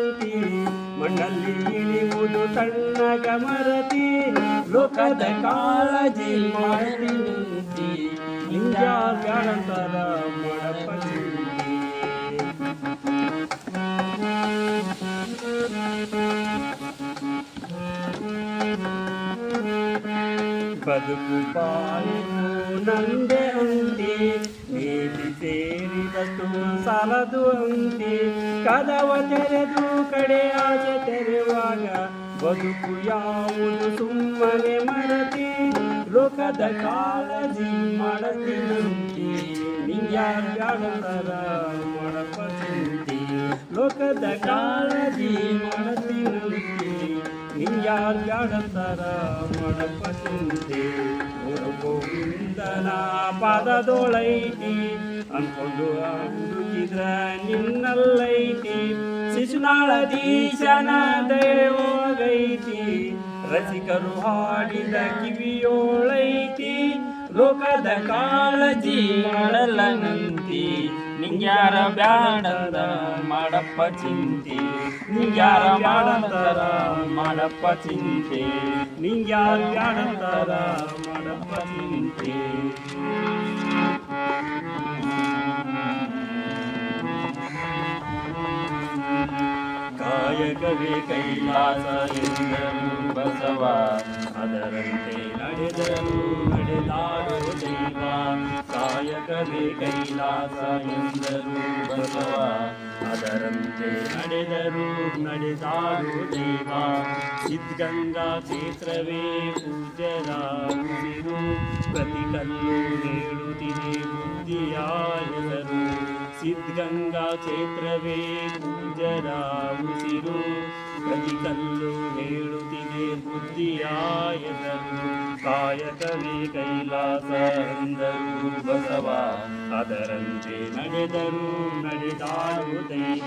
ನಿಂತಿ ಮಣ್ಣಲ್ಲಿ ಇಳಿಯುವುದು ತಣ್ಣಗ ಮರತಿ ಲೋಕದ ಕಾಳಜಿ ಮಾಡಿ ನಿಂತಿ ಲಿಂಗ ಬ್ಯಾಡಂತರ ಮಾಡಪ್ಪ ಚಿಂತಿ ಬದುಕು ಬಾಳು ನಂದೆ ಅಂತಿ ನೀತಿ ಸೇರಿದಷ್ಟು ಸಾಲದು ಅಂತಿ ಕದವ ತೆರೆದು ಕಡೆ ಆಚೆ ತೆರೆಯುವಾಗ ಬದುಕು ಯಾವುದು ಸುಮ್ಮನೆ ಮರತಿ ಲೋಕದ ಕಾಳಜಿ ಮಾಡತಿ ನಂತಿ ನಿಂಗ್ಯಾರ ಬ್ಯಾಡಂತರ ಮಾಡಪ್ಪ ಚಿಂತಿ ಲೋಕದ ಕಾಳಜಿ ಮಾಡತಿ ನಂತಿ ನಿಂಗ್ಯಾರ ಬ್ಯಾಡಂತರ ಮಾಡಪ್ಪ ಚಿಂತೆ ಗೋವಿಂದನ ಪಾದದೋಳೈತಿ ಅನ್ಕೊಂಡು ಹುಡುಕಿದ್ರ ನಿನ್ನಲ್ಲೈತಿ ಶಿಶುನಾಳದೀಶನ ದೈವಗೈತಿ ರಸಿಕರು ಹಾಡಿದ ಕಿವಿಯೋಳೈತಿ ಲೋಕದ ಕಾಳಜಿ ಮಾಡಲ್ಲ ನಂತಿ ನಿಂಗ್ಯಾರ ಬ್ಯಾಡಂದ ಮಾಡಪ್ಪ ಚಿಂತೆ ನಿಂಗ್ಯಾರ ಬ್ಯಾಡಂತರ ಮಾಡಪ್ಪ ಚಿಂತೆ ನಿಂಗ್ಯಾರ ಬ್ಯಾಡಂತರ ಮಾಡಪ್ಪ ಚಿಂತೆ ಕಾಯಕವೇ ಕೈಲಾಸ ಎಂದರು ಬಸವ ಅದರಂತೆ ನಡೆದರು ನಡೆದಾಡೋ ದೈವ ಕಾಯಕವೇ ಕೈಲಾಸ ಎಂದರು ಬಸವ ಅದರಂತೆ ನಡೆದರು ನಡೆದಾಡೋ ದೈವ ಸಿದ್ಧಗಂಗಾ ಕ್ಷೇತ್ರವೇ ಪೂಜ್ಯರ ಉಸಿರು ಪ್ರತಿ ಕಲ್ಲು ಹೇಳುತ್ತಿದೆ ಬುದ್ಧಿಯ ಹೆಸರು ಸಿದ್ಧಗಂಗಾ ಕ್ಷೇತ್ರವೇ ಪೂಜ್ಯರ ಉಸಿರು ಪ್ರತಿ ಕಲ್ಲು ಹೇಳುತ್ತಿದೆ ಬುದ್ಧಿಯ ಹೆಸರು ಕಾಯಕವೇ ಕೈಲಾಸ ಎಂದರು ಬಸವ ಅದರಂತೆ ನಡೆದರು ನಡೆದಾಡು ದೈವ